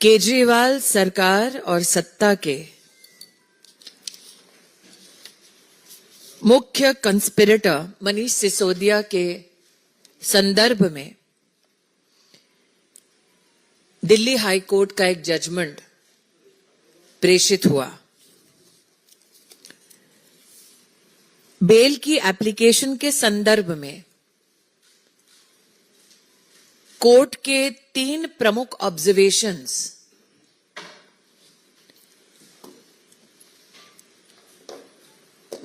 केजरीवाल सरकार और सत्ता के मुख्य कंस्पिरेटर मनीष सिसोदिया के संदर्भ में दिल्ली हाई कोर्ट का एक जजमेंट प्रेषित हुआ। बेल की एप्लीकेशन के संदर्भ में कोर्ट के 3 प्रमुख ऑब्जर्वेशंस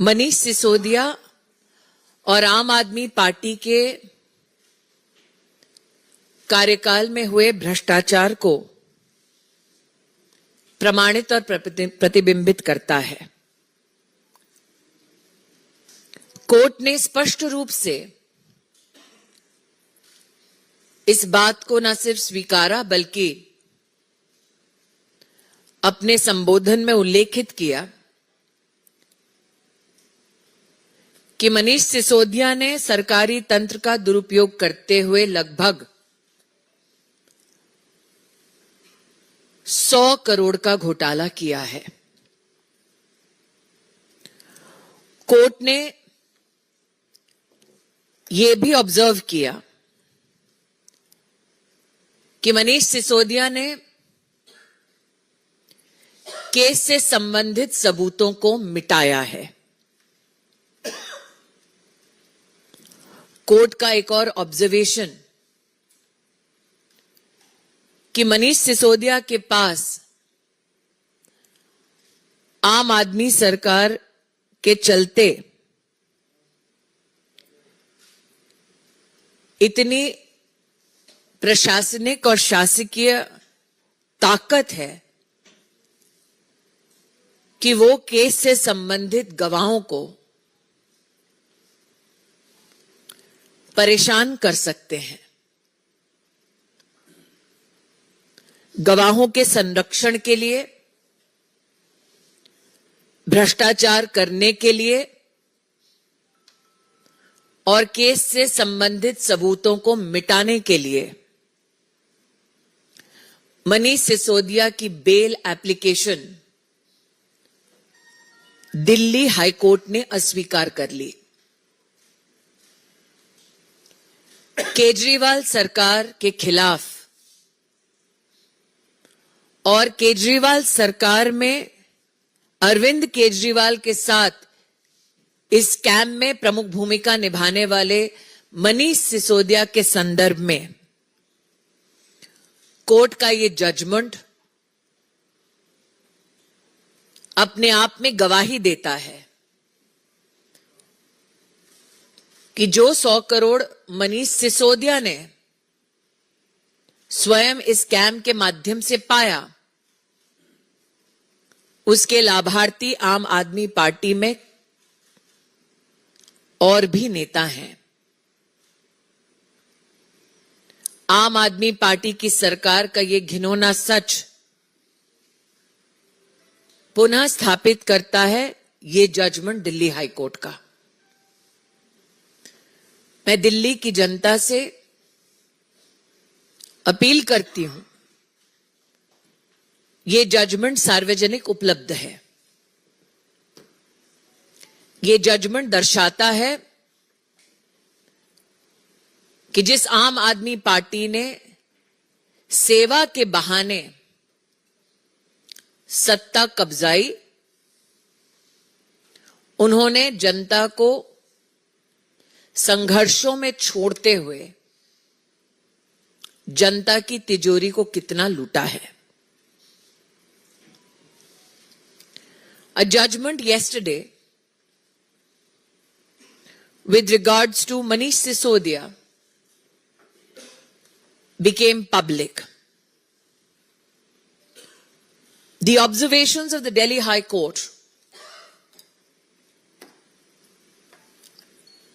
मनीष सिसोदिया और आम आदमी पार्टी के कार्यकाल में हुए भ्रष्टाचार को प्रमाणित और प्रतिबिंबित करता है। कोर्ट ने स्पष्ट रूप से इस बात को न सिर्फ स्वीकारा बल्कि अपने संबोधन में उल्लेखित किया कि मनीष सिसोदिया ने सरकारी तंत्र का दुरुपयोग करते हुए लगभग 100 करोड़ का घोटाला किया है। कोर्ट ने यह भी ऑब्जर्व किया कि मनीष सिसोदिया ने केस से संबंधित सबूतों को मिटाया है। कोर्ट का एक और ऑब्जर्वेशन कि मनीष सिसोदिया के पास आम आदमी सरकार के चलते इतनी प्रशासनिक और शासकीय ताकत है कि वो केस से संबंधित गवाहों को परेशान कर सकते हैं। गवाहों के संरक्षण के लिए, भ्रष्टाचार करने के लिए और केस से संबंधित सबूतों को मिटाने के लिए मनीष सिसोदिया की bail application Delhi high court ने अस्वीकार कर ली। केजरीवाल सरकार के खिलाफ और केजरीवाल सरकार में अरविंद केजरीवाल के साथ इस स्कैम में प्रमुख भूमिका निभाने वाले मनीष सिसोदिया के संदर्भ में कोर्ट का ये जजमेंट अपने आप में गवाही देता है कि जो 100 करोड़ मनीष सिसोदिया ने स्वयं इस स्कैम के माध्यम से पाया, उसके लाभार्थी आम आदमी पार्टी में और भी नेता हैं। आम आदमी पार्टी की सरकार का यह घिनौना सच पुनः स्थापित करता है ये जजमेंट दिल्ली हाई कोर्ट का। मैं दिल्ली की जनता से अपील करती हूं, ये जजमेंट सार्वजनिक उपलब्ध है। ये जजमेंट दर्शाता है कि जिस आम आदमी पार्टी ने सेवा के बहाने सत्ता कब्जाई, उन्होंने जनता को संघर्षों में छोड़ते हुए जनता की तिजोरी को कितना लूटा है। A judgment yesterday with regards to Manish Sisodia became public. The observations of the Delhi High Court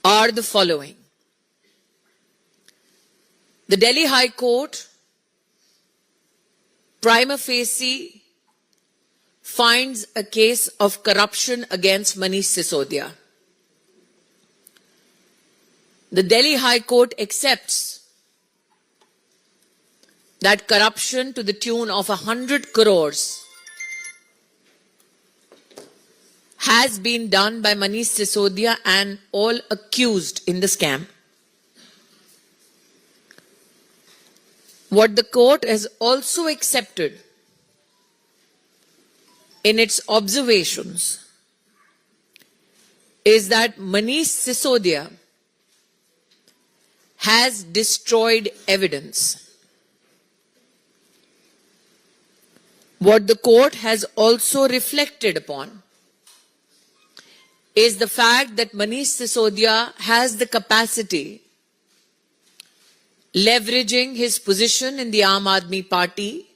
are the following. The Delhi High Court prima facie finds a case of corruption against Manish Sisodia. The Delhi High Court accepts that corruption to the tune of 100 crores has been done by Manish Sisodia and all accused in the scam. What the court has also accepted in its observations is that Manish Sisodia has destroyed evidence. What the court has also reflected upon is the fact that Manish Sisodia has the capacity, leveraging his position in the Aam Aadmi Party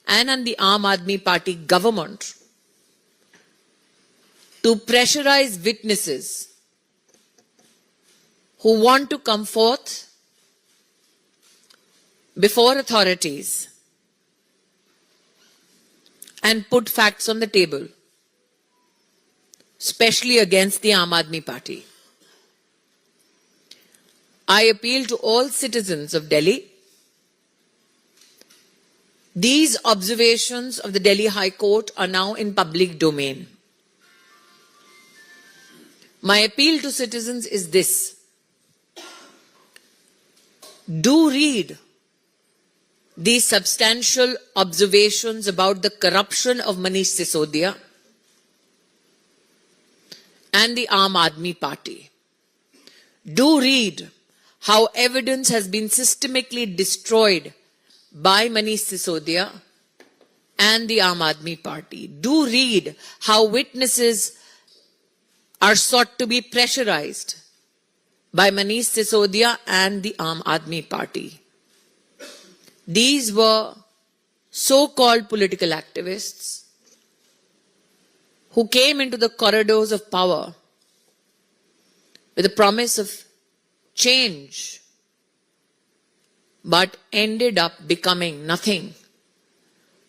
and in the Aam Aadmi Party government, to pressurize witnesses who want to come forth before authorities and put facts on the table, especially against the Aam Aadmi Party. I appeal to all citizens of Delhi. These observations of the Delhi High Court are now in public domain. My appeal to citizens is this: do read these substantial observations about the corruption of Manish Sisodia and the Aam Aadmi Party. Do read how evidence has been systematically destroyed by Manish Sisodia and the Aam Aadmi Party. Do read how witnesses are sought to be pressurized by Manish Sisodia and the Aam Aadmi Party. These were so-called political activists who came into the corridors of power with the promise of change, but ended up becoming nothing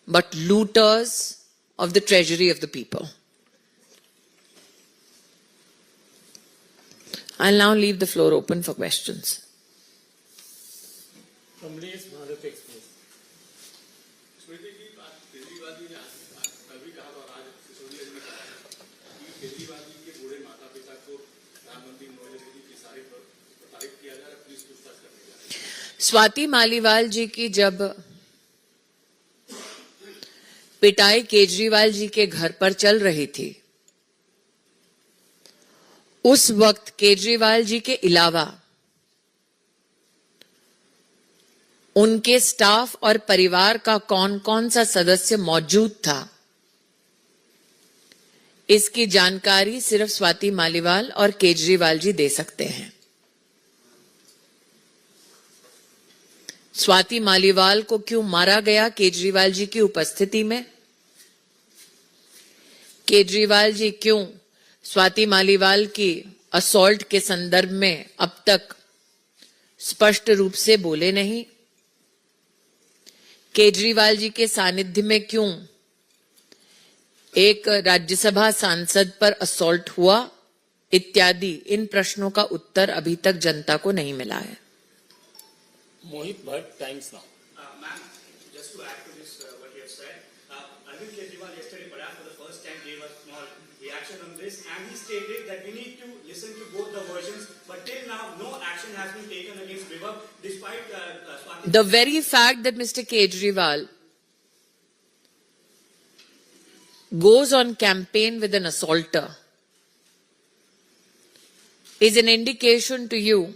but looters of the treasury of the people. I'll now leave the floor open for questions. Kamlesh Bharat Express. Smriti ji, Kejriwal ji ने कल भी कहा और आज सिसोदिया जी ने कहा कि केजरीवाल जी के बूढ़े माता पिता को प्रधानमंत्री नरेंद्र मोदी की सारी तारीफ किया जा रहा है, पुलिस पूछताछ करने जा रही है। स्वाति मालीवाल जी की जब पिटाई केजरीवाल जी के घर पर चल रही थी, उस वक्त केजरीवाल जी के अलावा उनके स्टाफ और परिवार का कौन कौन सा सदस्य मौजूद था, इसकी जानकारी सिर्फ स्वाति मालीवाल और केजरीवाल जी दे सकते हैं। स्वाति मालीवाल को क्यों मारा गया केजरीवाल जी की उपस्थिति में? केजरीवाल जी क्यों स्वाति मालीवाल की असॉल्ट के संदर्भ में अब तक स्पष्ट रूप से बोले नहीं? केजरीवाल जी के सानिध्य में क्यों एक राज्यसभा सांसद पर असॉल्ट हुआ, इत्यादि इन प्रश्नों का उत्तर अभी तक जनता को नहीं मिला है। Mohit Bhatt, Times Now. Ma'am, just to add to this, what you have said, Arvind Kejriwal yesterday, perhaps for the first time, gave a small reaction on this, and he stated that we need to listen to both the versions, but till now, no action has been taken against Vibhav, despite Swati. The very fact that Mr. Kejriwal goes on campaign with an assaulter is an indication to you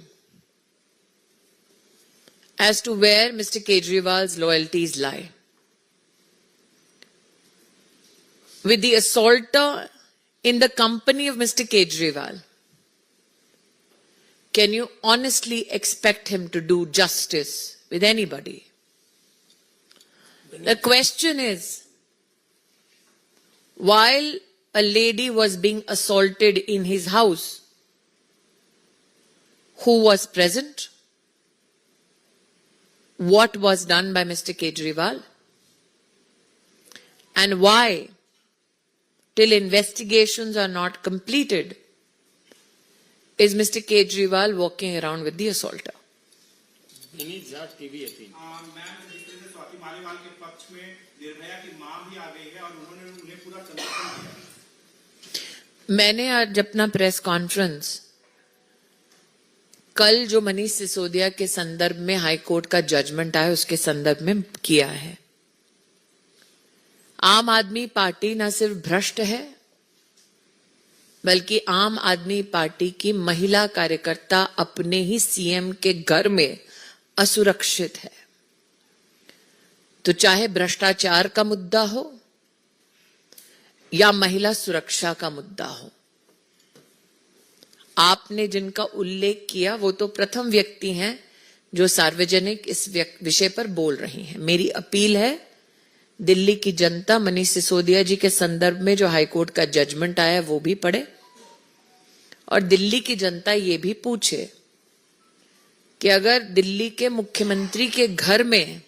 as to where Mr. Kejriwal's loyalties lie. With the assaulter in the company of Mr. Kejriwal, can you honestly expect him to do justice with anybody? The question is, while a lady was being assaulted in his house, who was present? What was done by Mr. Kejriwal? And why, till investigations are not completed, is Mr. Kejriwal walking around with the assaulter? Mini Jha TV 18। Ma'am, जिस तरह से स्वाति मालीवाल के पक्ष में निर्भया की मां भी आ गई है और उन्होंने उन्हें पूरा समर्थन दिया। मैंने आज अपना प्रेस कॉन्फ्रेंस कल जो मनीष सिसोदिया के संदर्भ में हाईकोर्ट का जजमेंट आया उसके संदर्भ में किया है। आम आदमी पार्टी न सिर्फ भ्रष्ट है बल्कि आम आदमी पार्टी की महिला कार्यकर्ता अपने ही सीएम के घर में असुरक्षित है। तो चाहे भ्रष्टाचार का मुद्दा हो या महिला सुरक्षा का मुद्दा हो, आपने जिनका उल्लेख किया वो तो प्रथम व्यक्ति हैं जो सार्वजनिक इस विषय पर बोल रही हैं। मेरी अपील है दिल्ली की जनता मनीष सिसोदिया जी के संदर्भ में जो हाईकोर्ट का जजमेंट आया वो भी पढ़े और दिल्ली की जनता ये भी पूछे कि अगर दिल्ली के मुख्यमंत्री के घर में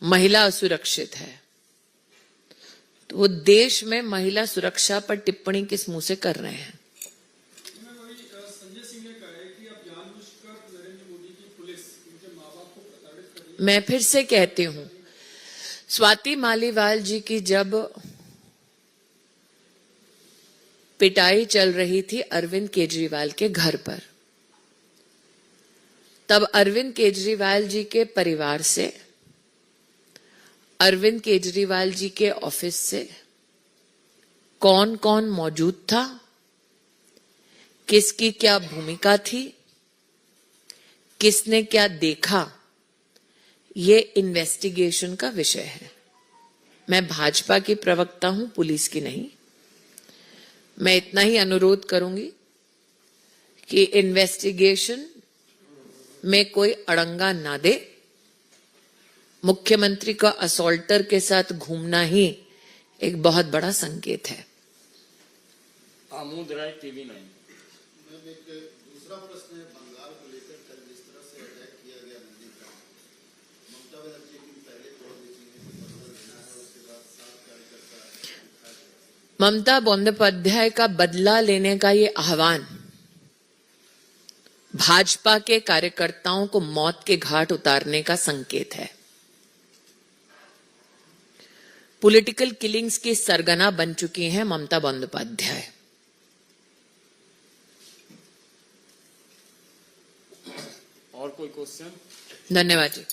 महिला असुरक्षित है तो वो देश में महिला सुरक्षा पर टिप्पणी किस मुंह से कर रहे हैं। संजय सिंह ने कहा है कि अब जानबूझकर नरेंद्र मोदी की पुलिस उनके माँ बाप को प्रताड़ित कर रही है। मैं फिर से कहती हूं, स्वाति मालीवाल जी की जब पिटाई चल रही थी अरविंद केजरीवाल के घर पर, तब अरविंद केजरीवाल जी के परिवार से, अरविंद केजरीवाल जी के ऑफिस से कौन कौन मौजूद था, किसकी क्या भूमिका थी, किसने क्या देखा, ये इन्वेस्टिगेशन का विषय है। मैं भाजपा की प्रवक्ता हूं, पुलिस की नहीं। मैं इतना ही अनुरोध करूंगी कि इन्वेस्टिगेशन में कोई अड़ंगा ना दे। मुख्यमंत्री का असॉल्टर के साथ घूमना ही एक बहुत बड़ा संकेत है। आमोद राय टीवी 9। एक दूसरा प्रश्न है बंगाल को लेकर। कल जिस तरह से अटैक किया गया नंदीग्राम, ममता बनर्जी एक दिन पहले बोल दी थी कि बदला लेना है, उसके बाद 7 कार्यकर्ता ममता बंदोपाध्याय का बदला लेने का ये आह्वान भाजपा के कार्यकर्ताओं को मौत के घाट उतारने का संकेत है। पॉलिटिकल किलिंग्स की सरगना बन चुकी हैं ममता बंदोपाध्याय। और कोई क्वेश्चन? धन्यवाद जी।